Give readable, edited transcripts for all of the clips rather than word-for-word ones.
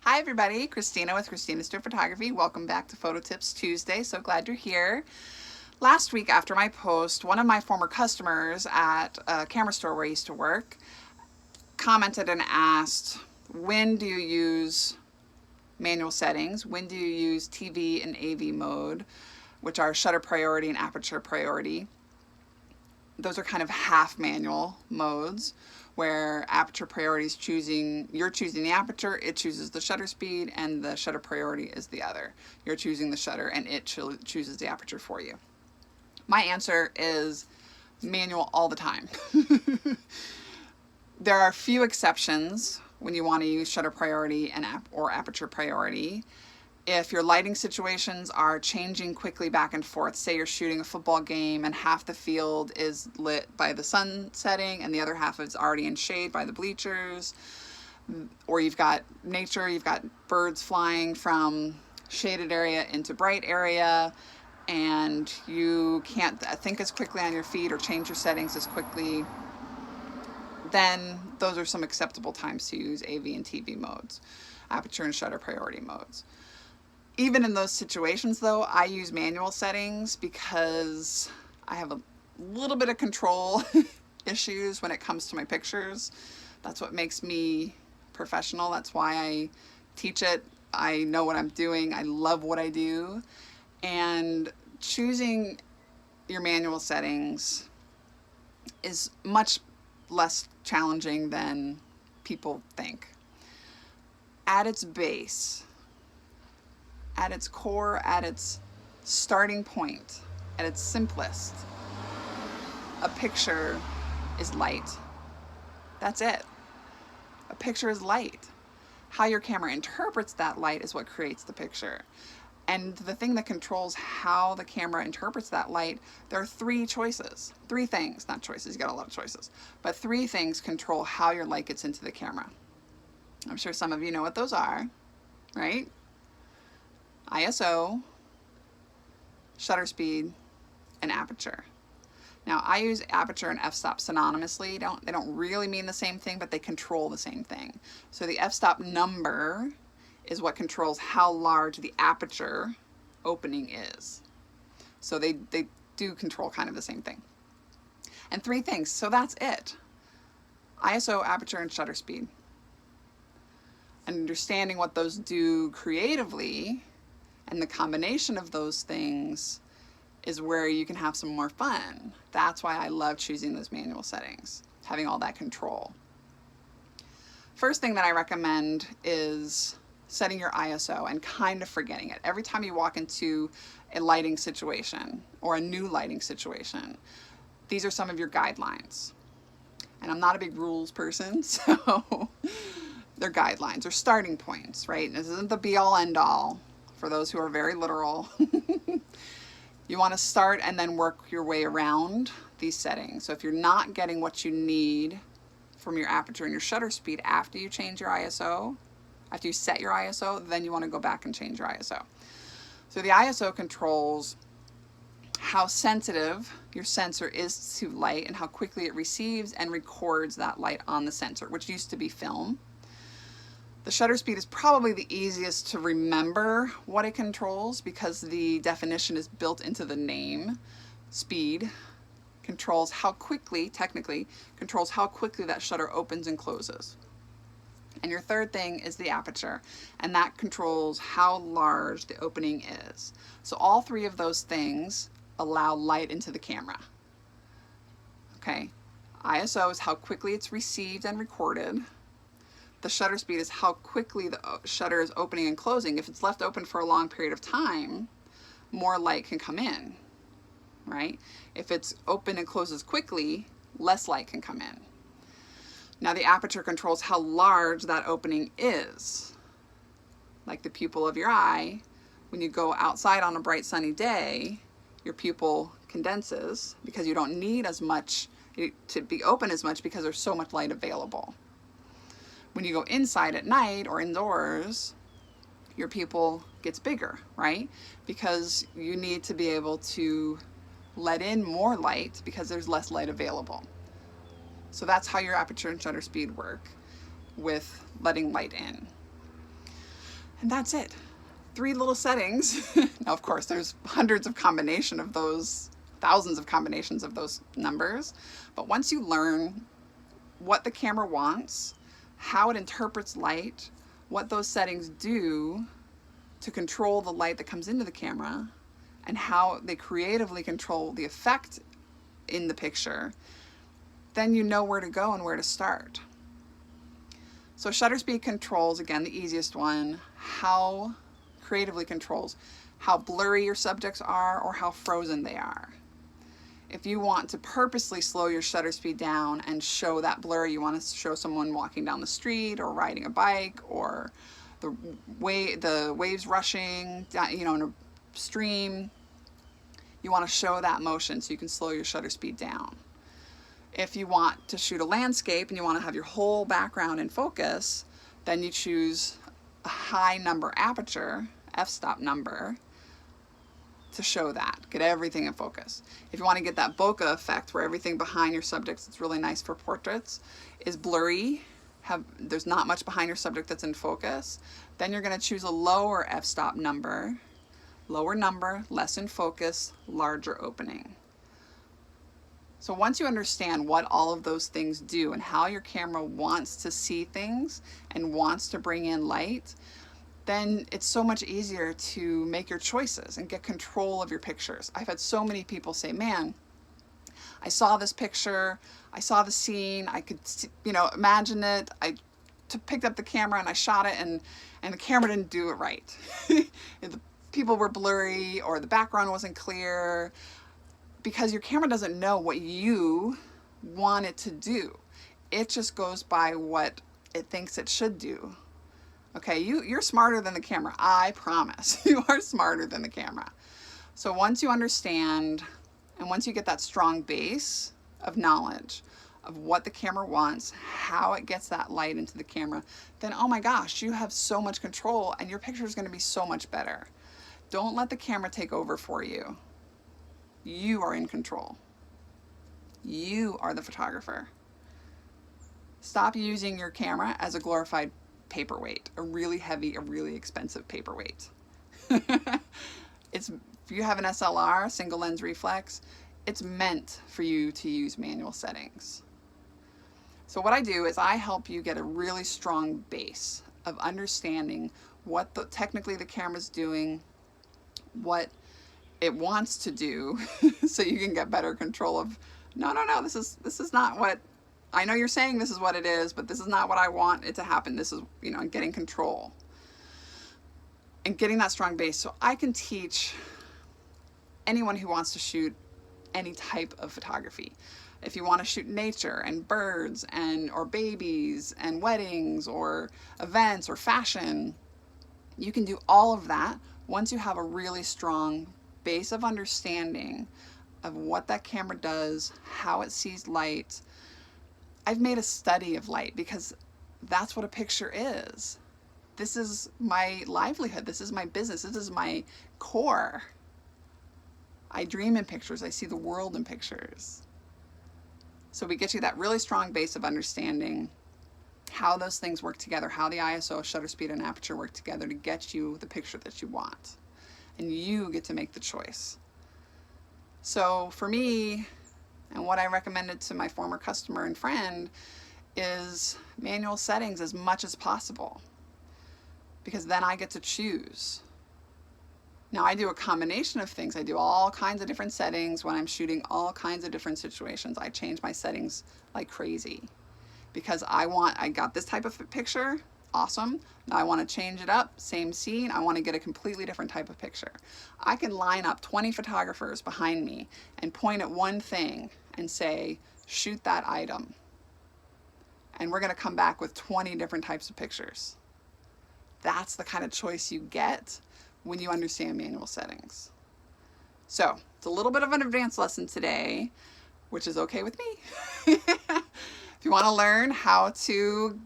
Hi everybody, Christina with Christina Stuart Photography. Welcome back to Photo Tips Tuesday. So glad you're here. Last week after my post, one of my former customers at a camera store where I used to work commented and asked, when do you use manual settings? When do you use TV and AV mode, which are shutter priority and aperture priority? Those are kind of half manual modes where aperture priority is you're choosing the aperture, it chooses the shutter speed, and the shutter priority is the other. You're choosing the shutter and it chooses the aperture for you. My answer is manual all the time. There are a few exceptions when you want to use shutter priority and or aperture priority. If your lighting situations are changing quickly back and forth, say you're shooting a football game and half the field is lit by the sun setting and the other half is already in shade by the bleachers, or you've got nature, you've got birds flying from shaded area into bright area, and you can't think as quickly on your feet or change your settings as quickly, then those are some acceptable times to use AV and TV modes, aperture and shutter priority modes. Even in those situations though, I use manual settings because I have a little bit of control issues when it comes to my pictures. That's what makes me professional. That's why I teach it. I know what I'm doing. I love what I do. And choosing your manual settings is much less challenging than people think. At its base, at its core, at its starting point, at its simplest, a picture is light. That's it. A picture is light. How your camera interprets that light is what creates the picture. And the thing that controls how the camera interprets that light, there are three things, not choices, you got a lot of choices, but three things control how your light gets into the camera. I'm sure some of you know what those are, right? ISO, shutter speed, and aperture. Now I use aperture and f-stop synonymously. They don't really mean the same thing, but they control the same thing. So the f-stop number is what controls how large the aperture opening is. So they do control kind of the same thing. And three things, so that's it. ISO, aperture, and shutter speed. And understanding what those do creatively and the combination of those things is where you can have some more fun. That's why I love choosing those manual settings, having all that control. First thing that I recommend is setting your ISO and kind of forgetting it. Every time you walk into a lighting situation or a new lighting situation, these are some of your guidelines. And I'm not a big rules person, so they're guidelines, they're starting points, right? This isn't the be-all end-all for those who are very literal. You want to start and then work your way around these settings. So if you're not getting what you need from your aperture and your shutter speed after you change your ISO, after you set your ISO, then you want to go back and change your ISO. So the ISO controls how sensitive your sensor is to light and how quickly it receives and records that light on the sensor, which used to be film. The shutter speed is probably the easiest to remember what it controls because the definition is built into the name. Speed controls how quickly, technically, controls how quickly that shutter opens and closes. And your third thing is the aperture, and that controls how large the opening is. So all three of those things allow light into the camera. Okay, ISO is how quickly it's received and recorded. The shutter speed is how quickly the shutter is opening and closing. If it's left open for a long period of time, more light can come in, right? If it's open and closes quickly, less light can come in. Now the aperture controls how large that opening is. Like the pupil of your eye, when you go outside on a bright sunny day, your pupil condenses because you don't need as much to be open as much because there's so much light available. When you go inside at night or indoors, your pupil gets bigger, right? Because you need to be able to let in more light because there's less light available. So that's how your aperture and shutter speed work with letting light in. And that's it. 3 little settings. Now, of course, there's hundreds of combination of those, thousands of combinations of those numbers. But once you learn what the camera wants, how it interprets light, what those settings do to control the light that comes into the camera, and how they creatively control the effect in the picture, then you know where to go and where to start. So shutter speed controls, again, the easiest one, how creatively controls how blurry your subjects are or how frozen they are. If you want to purposely slow your shutter speed down and show that blur, you want to show someone walking down the street or riding a bike, or the waves rushing down, in a stream, you want to show that motion so you can slow your shutter speed down. If you want to shoot a landscape and you want to have your whole background in focus, then you choose a high number aperture, f-stop number, to show that, get everything in focus. If you want to get that bokeh effect where everything behind your subjects, it's really nice for portraits, is blurry, there's not much behind your subject that's in focus, then you're going to choose a lower f-stop number, less in focus, larger opening. So once you understand what all of those things do and how your camera wants to see things and wants to bring in light, then it's so much easier to make your choices and get control of your pictures. I've had so many people say, man, I saw this picture, I saw the scene, I could, imagine it. I picked up the camera and I shot it, and the camera didn't do it right. The people were blurry or the background wasn't clear, because your camera doesn't know what you want it to do. It just goes by what it thinks it should do. Okay, you're smarter than the camera. I promise. You are smarter than the camera. So once you understand, and once you get that strong base of knowledge of what the camera wants, how it gets that light into the camera, then oh my gosh, you have so much control and your picture is going to be so much better. Don't let the camera take over for you. You are in control. You are the photographer. Stop using your camera as a glorified paperweight, a really heavy, a really expensive paperweight. If you have an SLR, single lens reflex, it's meant for you to use manual settings. So what I do is I help you get a really strong base of understanding what technically the camera's doing, what it wants to do, so you can get better control of, no, this is not what, I know you're saying this is what it is, but this is not what I want it to happen. This is, getting control and getting that strong base. So I can teach anyone who wants to shoot any type of photography. If you want to shoot nature and birds or babies and weddings or events or fashion, you can do all of that once you have a really strong base of understanding of what that camera does, how it sees light. I've made a study of light because that's what a picture is. This is my livelihood. This is my business. This is my core. I dream in pictures. I see the world in pictures. So we get you that really strong base of understanding how those things work together, how the ISO, shutter speed, and aperture work together to get you the picture that you want. And you get to make the choice. So for me, and what I recommended to my former customer and friend, is manual settings as much as possible, because then I get to choose. Now I do a combination of things. I do all kinds of different settings when I'm shooting all kinds of different situations. I change my settings like crazy because I got this type of picture. Awesome. Now I want to change it up, same scene. I want to get a completely different type of picture. I can line up 20 photographers behind me and point at one thing and say, shoot that item. And we're going to come back with 20 different types of pictures. That's the kind of choice you get when you understand manual settings. So it's a little bit of an advanced lesson today, which is okay with me. If you want to learn how to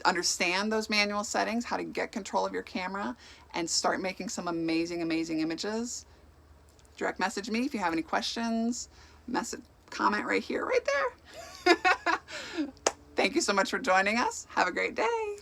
understand those manual settings, how to get control of your camera and start making some amazing, amazing images, direct message me if you have any questions. Comment right here, right there. Thank you so much for joining us. Have a great day.